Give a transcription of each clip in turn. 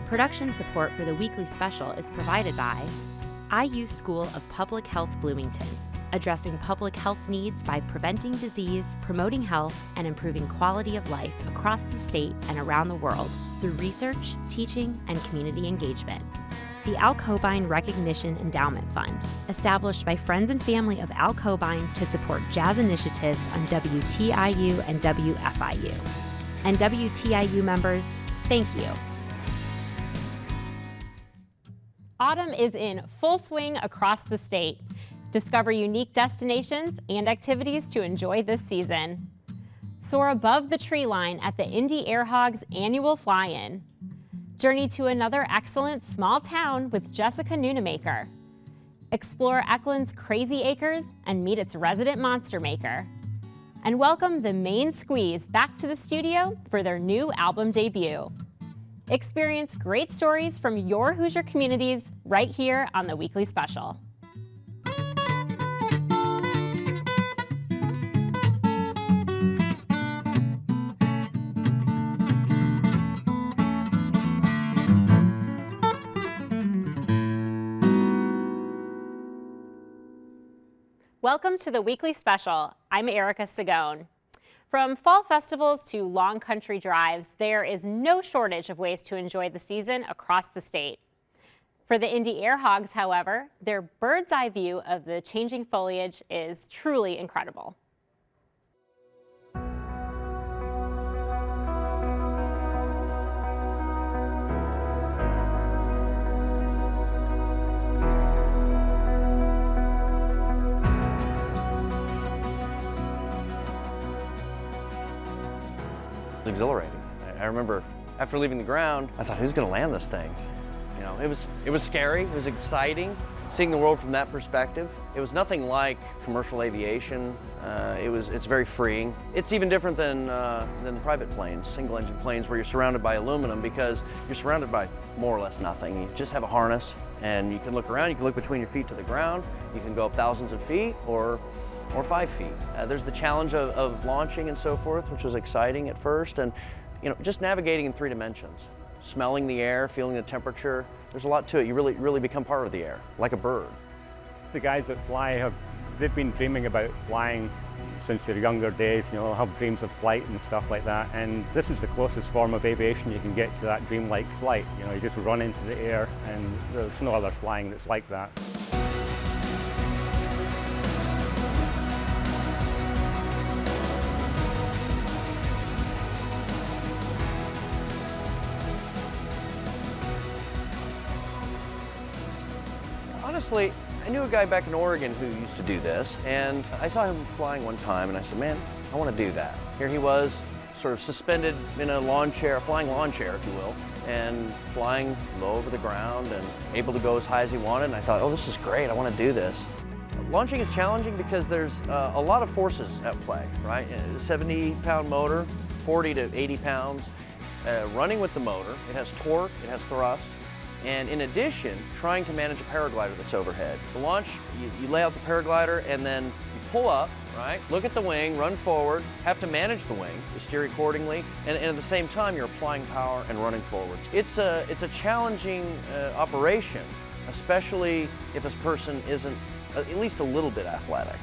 Production support for the weekly special is provided by IU School of Public Health Bloomington, addressing public health needs by preventing disease, promoting health, and improving quality of life across the state and around the world through research, teaching, and community engagement. The Al Cobine Recognition Endowment Fund, established by friends and family of Al Cobine to support jazz initiatives on WTIU and WFIU. And WTIU members, thank you. Autumn is in full swing across the state. Discover unique destinations and activities to enjoy this season. Soar above the tree line at the Indy Air Hog's annual fly-in. Journey to another excellent small town with Jessica Nunemaker. Explore Eklund's Crazy Acres and meet its resident monster maker. And welcome the Maine Squeeze back to the studio for their new album debut. Experience great stories from your Hoosier communities right here on the Weekly Special. Welcome to the Weekly Special. I'm Erica Sagone. From fall festivals to long country drives, there is no shortage of ways to enjoy the season across the state. For the Indy Air Hogs, however, their bird's eye view of the changing foliage is truly incredible. Exhilarating. I remember after leaving the ground, I thought, who's going to land this thing? You know, it was scary, it was exciting, seeing the world from that perspective. It was nothing like commercial aviation. It's very freeing. It's even different than the private planes, single-engine planes, where you're surrounded by aluminum because you're surrounded by more or less nothing. You just have a harness, and you can look around. You can look between your feet to the ground. You can go up thousands of feet, or 5 feet. There's the challenge of launching and so forth, which was exciting at first, and just navigating in 3 dimensions, smelling the air, feeling the temperature. There's a lot to it. You really become part of the air, like a bird. The guys that fly they've been dreaming about flying since their younger days. Have dreams of flight and stuff like that. And this is the closest form of aviation you can get to that dreamlike flight. You just run into the air, and there's no other flying that's like that. Honestly, I knew a guy back in Oregon who used to do this, and I saw him flying one time, and I said, man, I want to do that. Here he was, sort of suspended in a lawn chair, a flying lawn chair, if you will, and flying low over the ground and able to go as high as he wanted, and I thought, oh, this is great, I want to do this. Launching is challenging because there's a lot of forces at play, right? A 70-pound motor, 40 to 80 pounds, running with the motor. It has torque, it has thrust. And in addition, trying to manage a paraglider that's overhead. The launch, you lay out the paraglider and then you pull up, right? Look at the wing, run forward, have to manage the wing to steer accordingly, and at the same time you're applying power and running forward. It's a challenging operation, especially if a person isn't at least a little bit athletic.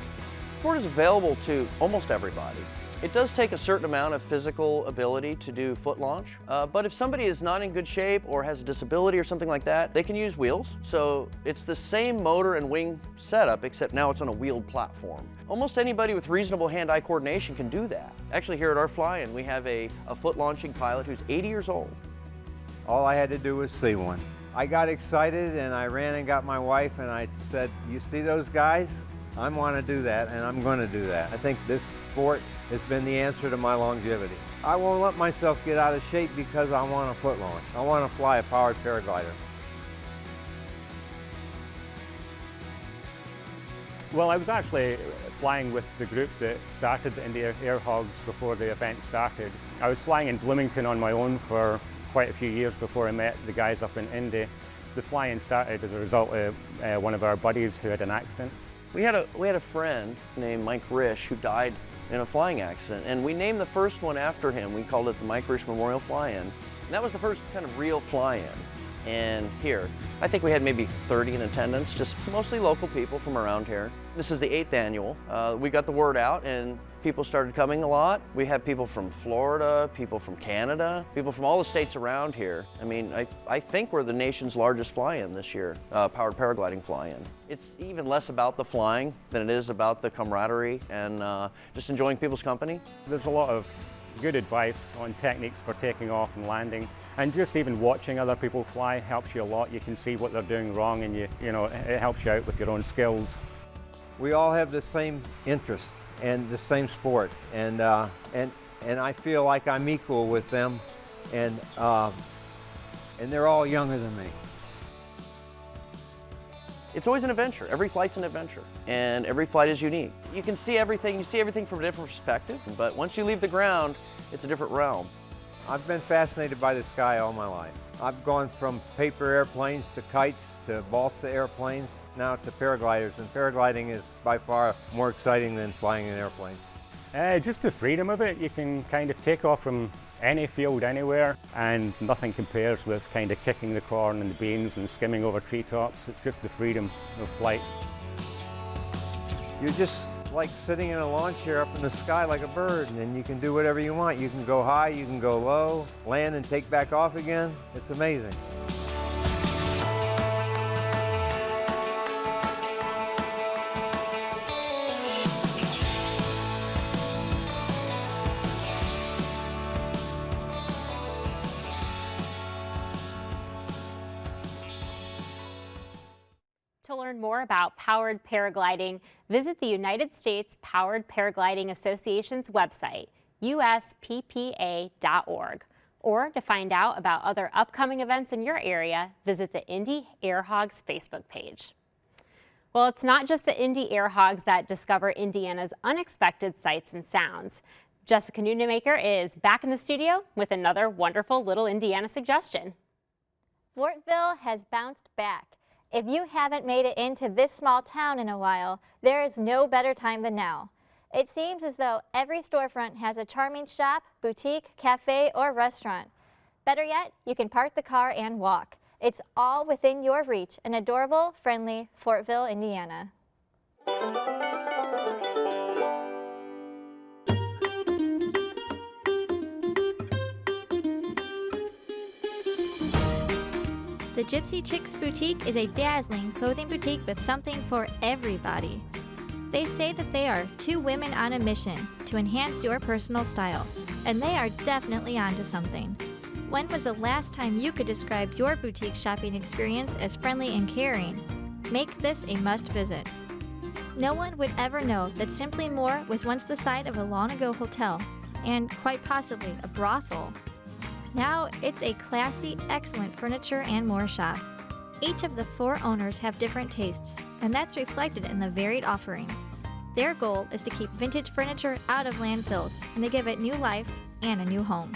Sport is available to almost everybody. It does take a certain amount of physical ability to do foot launch, but if somebody is not in good shape or has a disability or something like that, they can use wheels. So it's the same motor and wing setup, except now it's on a wheeled platform. Almost anybody with reasonable hand-eye coordination can do that. Actually, here at our fly-in, we have a foot launching pilot who's 80 years old. All I had to do was see one. I got excited and I ran and got my wife and I said, you see those guys? I want to do that, and I'm going to do that. I think this sport has been the answer to my longevity. I won't let myself get out of shape because I want a foot launch. I want to fly a powered paraglider. Well, I was actually flying with the group that started the Indy Air Hogs before the event started. I was flying in Bloomington on my own for quite a few years before I met the guys up in Indy. The fly-in started as a result of one of our buddies who had an accident. We had a friend named Mike Risch who died in a flying accident, and we named the first one after him. We called it the Mike Risch Memorial Fly-In. And that was the first kind of real fly-in. And here, I think we had maybe 30 in attendance, just mostly local people from around here. This is the 8th annual. We got the word out and people started coming a lot. We had people from Florida, people from Canada, people from all the states around here. I mean, I think we're the nation's largest fly-in this year, powered paragliding fly-in. It's even less about the flying than it is about the camaraderie and just enjoying people's company. There's a lot of good advice on techniques for taking off and landing. And just even watching other people fly helps you a lot. You can see what they're doing wrong and you know, it helps you out with your own skills. We all have the same interests and the same sport, and I feel like I'm equal with them, and they're all younger than me. It's always an adventure. Every flight's an adventure, and every flight is unique. You can see everything. You see everything from a different perspective, but once you leave the ground, it's a different realm. I've been fascinated by the sky all my life. I've gone from paper airplanes to kites to balsa airplanes, now to paragliders, and paragliding is by far more exciting than flying an airplane. Just the freedom of it. You can kind of take off from any field anywhere, and nothing compares with kind of kicking the corn and the beans and skimming over treetops. It's just the freedom of flight. You're just like sitting in a lawn chair up in the sky like a bird, and you can do whatever you want. You can go high, you can go low, land and take back off again. It's amazing. To learn more about powered paragliding, visit the United States Powered Paragliding Association's website, usppa.org. Or to find out about other upcoming events in your area, visit the Indy Air Hog's Facebook page. Well, it's not just the Indy Air Hogs that discover Indiana's unexpected sights and sounds. Jessica Nunemaker is back in the studio with another wonderful Little Indiana suggestion. Fortville has bounced back. If you haven't made it into this small town in a while, there is no better time than now. It seems as though every storefront has a charming shop, boutique, cafe, or restaurant. Better yet, you can park the car and walk. It's all within your reach in adorable, friendly Fortville, Indiana. The Gypsy Chicks Boutique is a dazzling clothing boutique with something for everybody. They say that they are two women on a mission to enhance your personal style, and they are definitely onto something. When was the last time you could describe your boutique shopping experience as friendly and caring? Make this a must visit. No one would ever know that Simply More was once the site of a long-ago hotel, and quite possibly a brothel. Now it's a classy, excellent furniture and more shop. Each of the 4 owners have different tastes, and that's reflected in the varied offerings. Their goal is to keep vintage furniture out of landfills and to give it new life and a new home.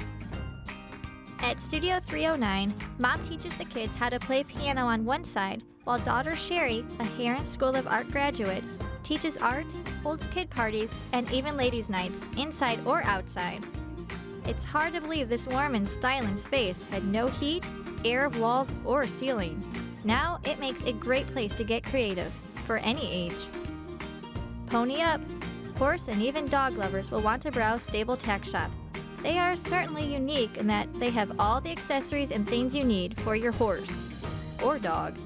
At Studio 309, Mom teaches the kids how to play piano on one side, while daughter Sherry, a Heron School of Art graduate, teaches art, holds kid parties, and even ladies' nights, inside or outside. It's hard to believe this warm and styling space had no heat, air, walls, or ceiling. Now it makes a great place to get creative, for any age. Pony up! Horse and even dog lovers will want to browse Stable Tack Shop. They are certainly unique in that they have all the accessories and things you need for your horse or dog.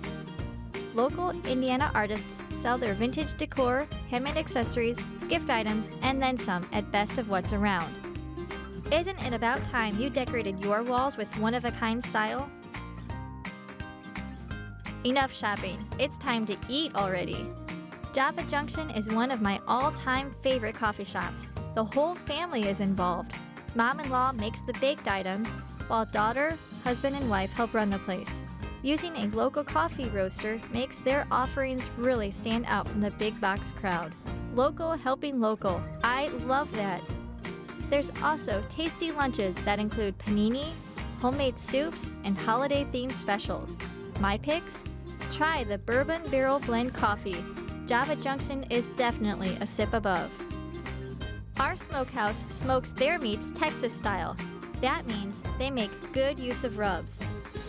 Local Indiana artists sell their vintage decor, handmade accessories, gift items, and then some at Best of What's Around. Isn't it about time you decorated your walls with one-of-a-kind style? Enough shopping. It's time to eat already. Java Junction is one of my all-time favorite coffee shops. The whole family is involved. Mom-in-law makes the baked items, while daughter, husband, and wife help run the place. Using a local coffee roaster makes their offerings really stand out from the big box crowd. Local helping local. I love that. There's also tasty lunches that include panini, homemade soups, and holiday-themed specials. My picks? Try the Bourbon Barrel Blend Coffee. Java Junction is definitely a sip above. Our smokehouse smokes their meats Texas style. That means they make good use of rubs.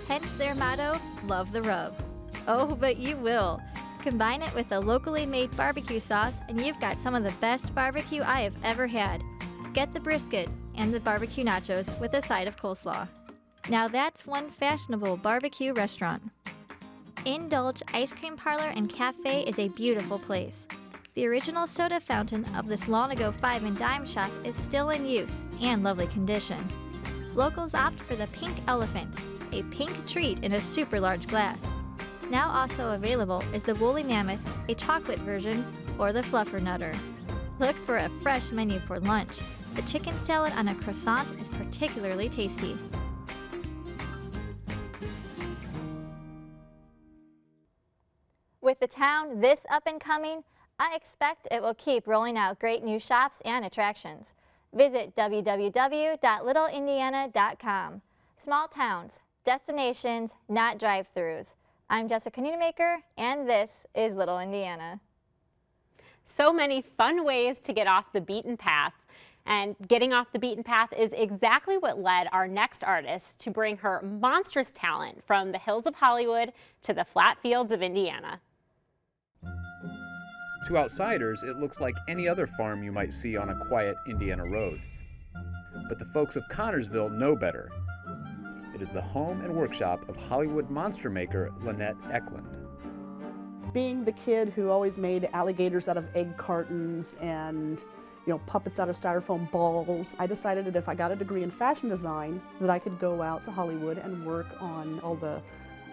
Hence their motto, love the rub. Oh, but you will. Combine it with a locally made barbecue sauce and you've got some of the best barbecue I have ever had. Get the brisket and the barbecue nachos with a side of coleslaw. Now that's one fashionable barbecue restaurant. Indulge Ice Cream Parlor and Cafe is a beautiful place. The original soda fountain of this long-ago 5 and dime shop is still in use and lovely condition. Locals opt for the Pink Elephant, a pink treat in a super large glass. Now also available is the Woolly Mammoth, a chocolate version, or the Fluffernutter. Look for a fresh menu for lunch. The chicken salad on a croissant is particularly tasty. With the town this up and coming, I expect it will keep rolling out great new shops and attractions. Visit www.littleindiana.com. Small towns, destinations, not drive-thrus. I'm Jessica Nunemaker, and this is Little Indiana. So many fun ways to get off the beaten path. And getting off the beaten path is exactly what led our next artist to bring her monstrous talent from the hills of Hollywood to the flat fields of Indiana. To outsiders, it looks like any other farm you might see on a quiet Indiana road. But the folks of Connorsville know better. It is the home and workshop of Hollywood monster maker Lynette Eklund. Being the kid who always made alligators out of egg cartons and puppets out of styrofoam balls, I decided that if I got a degree in fashion design, that I could go out to Hollywood and work on all the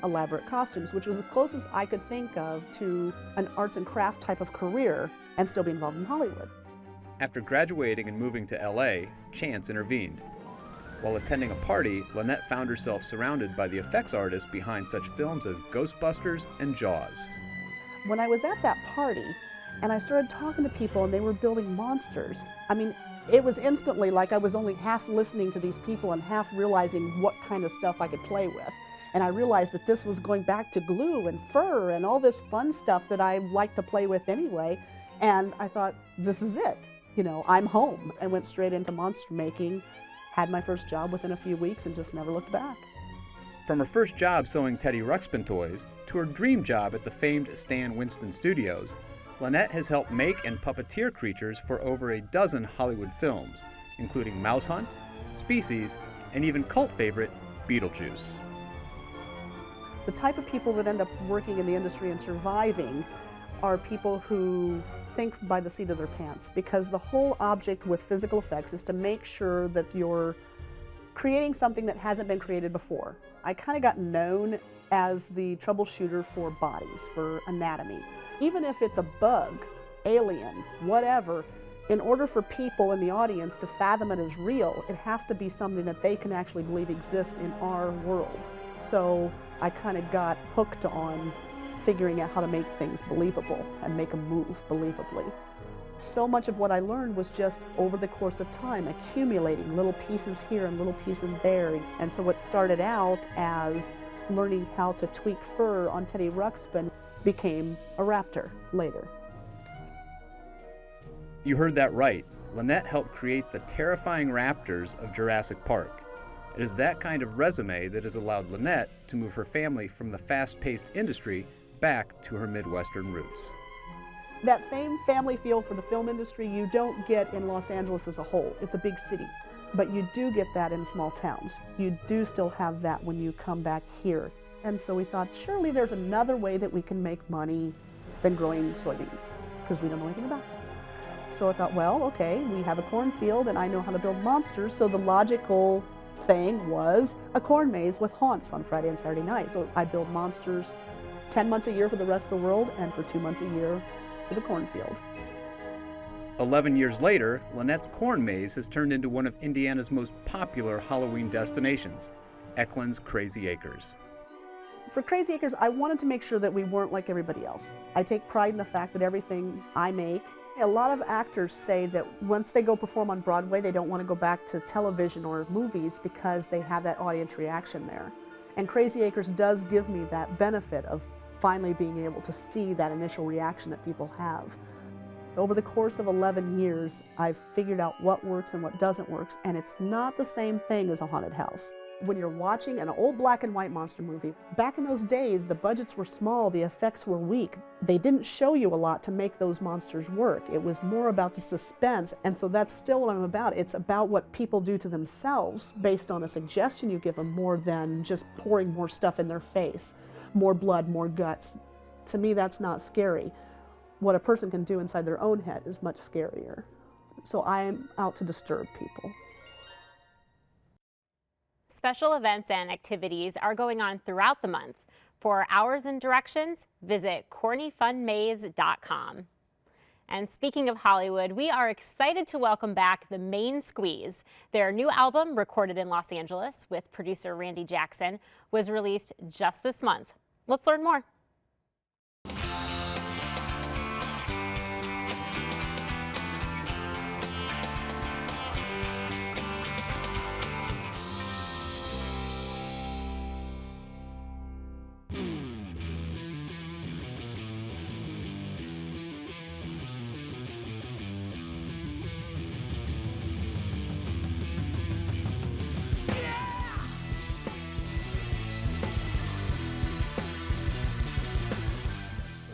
elaborate costumes, which was the closest I could think of to an arts and craft type of career and still be involved in Hollywood. After graduating and moving to LA, chance intervened. While attending a party, Lynette found herself surrounded by the effects artists behind such films as Ghostbusters and Jaws. When I was at that party and I started talking to people and they were building monsters, it was instantly like I was only half listening to these people and half realizing what kind of stuff I could play with. And I realized that this was going back to glue and fur and all this fun stuff that I like to play with anyway. And I thought, this is it. I'm home. I went straight into monster making, had my first job within a few weeks and just never looked back. From her first job sewing Teddy Ruxpin toys to her dream job at the famed Stan Winston Studios, Lynette has helped make and puppeteer creatures for over a dozen Hollywood films, including Mouse Hunt, Species, and even cult favorite Beetlejuice. The type of people that end up working in the industry and surviving are people who think by the seat of their pants, because the whole object with physical effects is to make sure that you're creating something that hasn't been created before. I kind of got known as the troubleshooter for bodies, for anatomy. Even if it's a bug, alien, whatever, in order for people in the audience to fathom it as real, it has to be something that they can actually believe exists in our world. So I kind of got hooked on figuring out how to make things believable and make them move believably. So much of what I learned was just over the course of time, accumulating little pieces here and little pieces there. And so what started out as learning how to tweak fur on Teddy Ruxpin became a raptor later. You heard that right. Lynette helped create the terrifying raptors of Jurassic Park. It is that kind of resume that has allowed Lynette to move her family from the fast-paced industry back to her Midwestern roots. That same family feel for the film industry you don't get in Los Angeles as a whole. It's a big city, but you do get that in small towns. You do still have that when you come back here. And so we thought, surely there's another way that we can make money than growing soybeans, because we don't know anything about that. So I thought, well, okay, we have a cornfield and I know how to build monsters, so the logical thing was a corn maze with haunts on Friday and Saturday night. So I build monsters 10 months a year for the rest of the world and for 2 months a year for the cornfield. 11 years later, Lynette's corn maze has turned into one of Indiana's most popular Halloween destinations, Eklund's Crazy Acres. For Crazy Acres, I wanted to make sure that we weren't like everybody else. I take pride in the fact that everything I make, a lot of actors say that once they go perform on Broadway, they don't want to go back to television or movies because they have that audience reaction there. And Crazy Acres does give me that benefit of finally being able to see that initial reaction that people have. Over the course of 11 years, I've figured out what works and what doesn't work, and it's not the same thing as a haunted house. when you're watching an old black and white monster movie, back in those days, the budgets were small, the effects were weak. They didn't show you a lot to make those monsters work. It was more about the suspense, and so that's still what I'm about. It's about what people do to themselves based on a suggestion you give them more than just pouring more stuff in their face. More blood, more guts. To me, that's not scary. What a person can do inside their own head is much scarier. So I am out to disturb people. Special events and activities are going on throughout the month. For hours and directions, visit cornyfunmaze.com. And speaking of Hollywood, we are excited to welcome back the Main Squeeze. Their new album, recorded in Los Angeles with producer Randy Jackson, was released just this month. Let's learn more.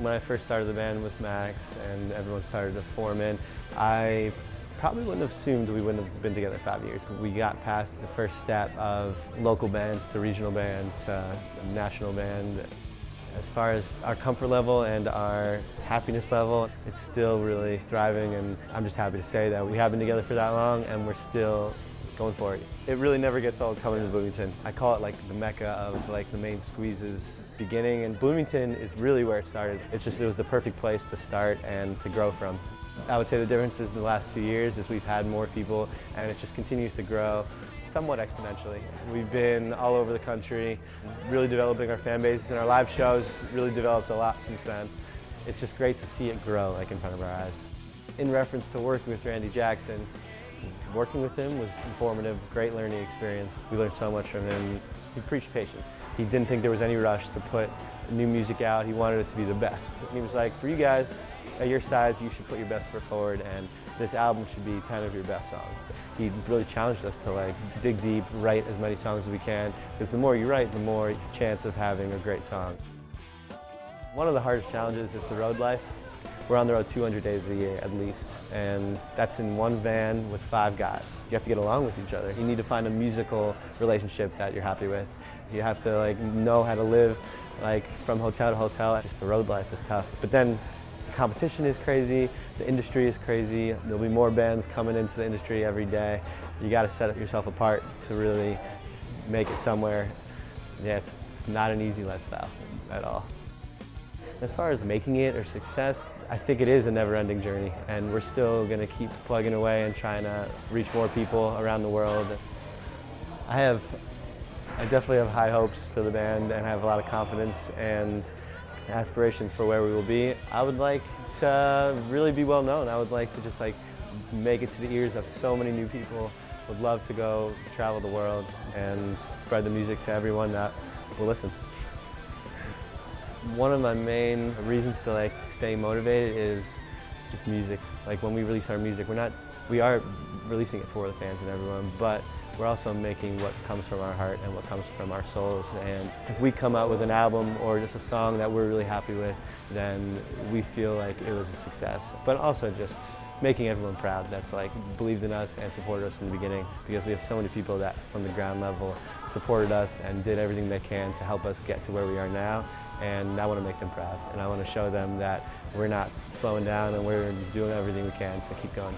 When I first started the band with Max and everyone started to form in, I probably wouldn't have assumed we wouldn't have been together 5 years. We got past the first step of local bands to regional bands to national band. As far as our comfort level and our happiness level, it's still really thriving, and I'm just happy to say that we have been together for that long and we're still going for it. It really never gets old coming to Bloomington. I call it like the mecca of like the Main Squeeze's beginning, and Bloomington is really where it started. It was the perfect place to start and to grow from. I would say the difference is the last 2 years is we've had more people, and it just continues to grow somewhat exponentially. We've been all over the country, really developing our fan base, and our live shows really developed a lot since then. It's just great to see it grow like in front of our eyes. In reference to working with Randy Jackson, working with him was informative, great learning experience. We learned so much from him. He preached patience. He didn't think there was any rush to put new music out. He wanted it to be the best. He was like, for you guys at your size, you should put your best foot forward, and this album should be 10 of your best songs. He really challenged us to like dig deep, write as many songs as we can, because the more you write, the more chance of having a great song. One of the hardest challenges is the road life. We're on the road 200 days a year at least, and that's in one van with 5 guys. You have to get along with each other. You need to find a musical relationship that you're happy with. You have to like know how to live like from hotel to hotel. Just the road life is tough. But then the competition is crazy, the industry is crazy. There'll be more bands coming into the industry every day. You got to set yourself apart to really make it somewhere. Yeah, it's not an easy lifestyle at all. As far as making it or success, I think it is a never-ending journey, and we're still going to keep plugging away and trying to reach more people around the world. I definitely have high hopes for the band, and I have a lot of confidence and aspirations for where we will be. I would like to really be well known. I would like to just like make it to the ears of so many new people. Would love to go travel the world and spread the music to everyone that will listen. One of my main reasons to like stay motivated is just music. Like when we release our music, we are releasing it for the fans and everyone, but we're also making what comes from our heart and what comes from our souls. And if we come out with an album or just a song that we're really happy with, then we feel like it was a success. But also just making everyone proud that's like believed in us and supported us from the beginning, because we have so many people that from the ground level supported us and did everything they can to help us get to where we are now. And I want to make them proud, and I want to show them that we're not slowing down and we're doing everything we can to keep going.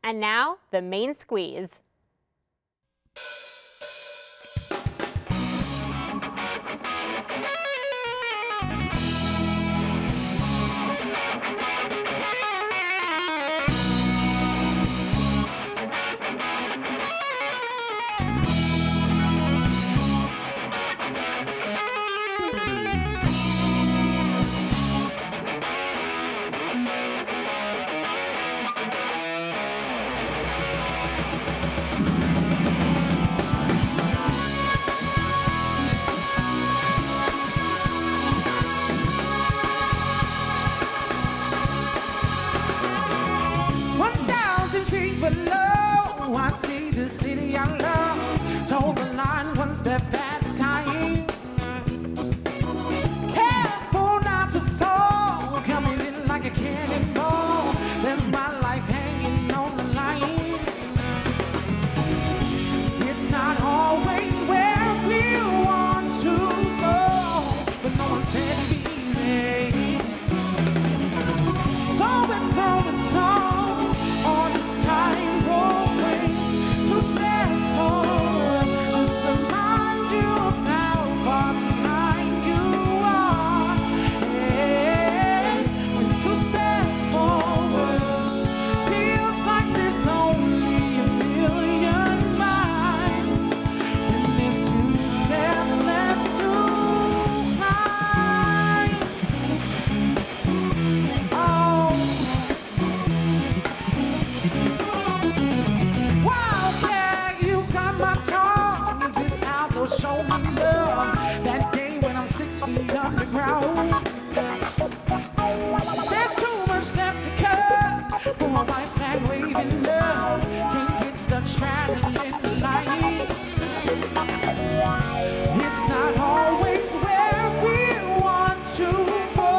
And now, the Main Squeeze. one step at a time. Careful not to fall, coming in like a cannonball. There's my life hanging on the line. It's not always where we want to go, but no one said it'd be easy. So we're throwing stones on this tightrope way. 2 steps forward, just remind you of how far behind you are. Hey, with 2 steps forward, feels like there's only a million miles. When there's 2 steps left to climb. Oh, wow, yeah, you got my tongue. Is this how they'll show me love? That day when I'm 6 feet underground. Says too much left to cut for a white flag waving love. Can't get stuck straddling the line. It's not always where we want to go,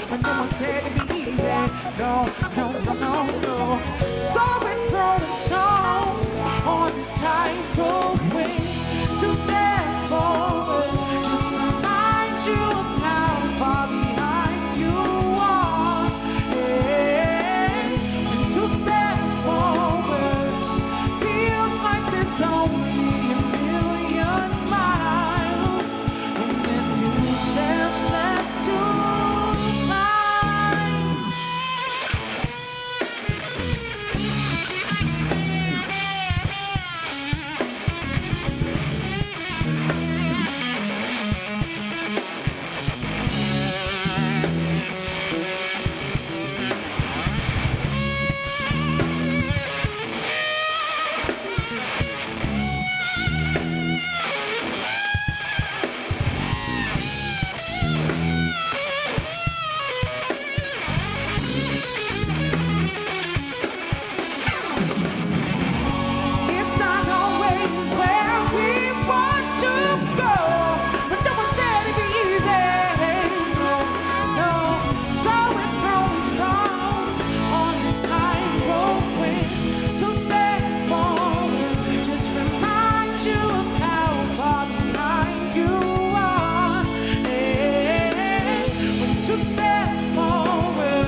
but no one said it'd be easy. No, no, no, no, no. So we're throwing stones on this tightrope way. 2 steps forward, just remind you of how far behind you are. Yeah. When 2 steps forward, feels like there's only a million miles. When there's 2 steps left to climb. It's not always where we want to go, but no one said it'd be easy. No, no. So we're throwing stones on this tightrope way. 2 steps forward, just remind you of how far behind you are. Hey, when 2 steps forward,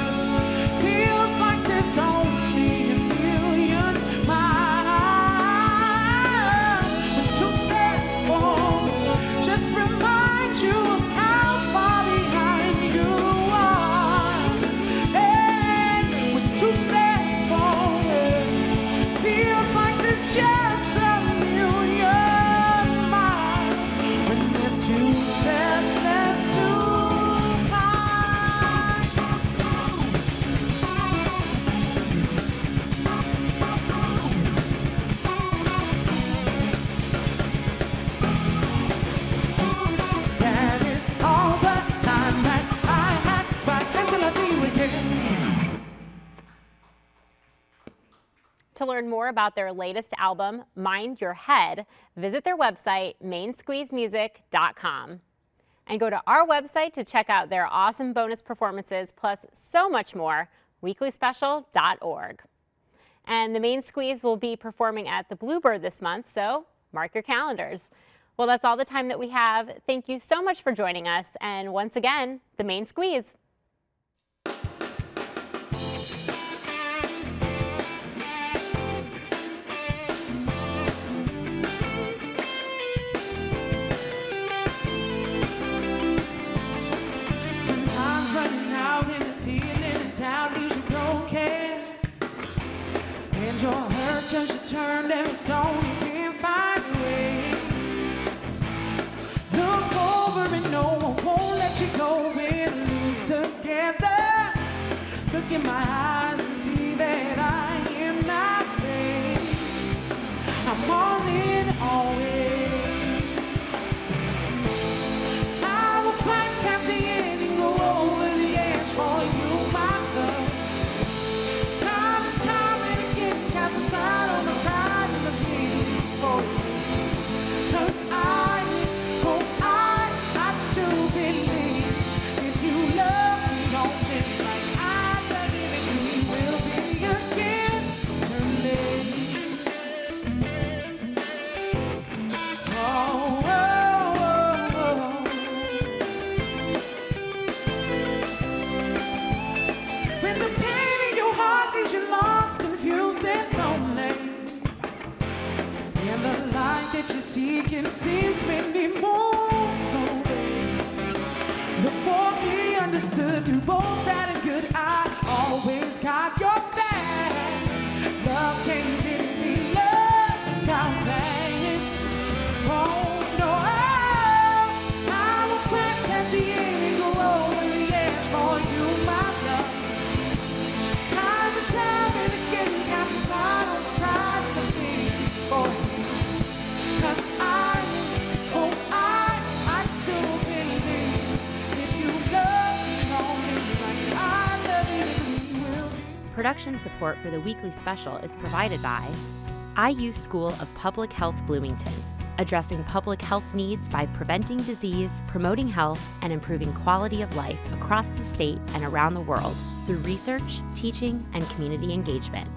feels like there's only a million miles. When 2 steps forward, just remind you of how far behind you are. And when 2 steps forward, feels like there's just a million miles. When there's 2 steps left to climb. That is all the time that I had, right until I see you again. To learn more about their latest album, Mind Your Head, visit their website, mainsqueezemusic.com. And go to our website to check out their awesome bonus performances, plus so much more, weeklyspecial.org. And the Main Squeeze will be performing at the Bluebird this month, so mark your calendars. Well, that's all the time that we have. Thank you so much for joining us. And once again, the Main Squeeze. When time's running out and the feeling down leaves you broken, and you're hurt 'cause you turned every stone, you can't find a way. Look over and no one won't let you go. We'll lose together. Look in my eyes and see that I am not afraid. I'm all in always. I will fight past the end and go over the edge for you, my love. Time and time and again, cast aside on the pride and the feelings for you. 'Cause I that you're seeking seems many moons away. Look for me, understood through both bad and good. I always got your back. Love can't really be love without balance. Oh no, I'm a friend that's the eagle over the edge for you, my love. Time and time and again, cast aside on the pride of the things for you. 'Cause I do believe if you love me only like I love you, we will be. Production support for the weekly special is provided by IU School of Public Health Bloomington, addressing public health needs by preventing disease, promoting health, and improving quality of life across the state and around the world through research, teaching, and community engagement.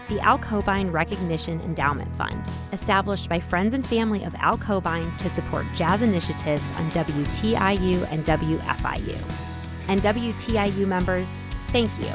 The Al Cobain Recognition Endowment Fund, established by friends and family of Al Cobain to support jazz initiatives on WTIU and WFIU. And WTIU members, thank you.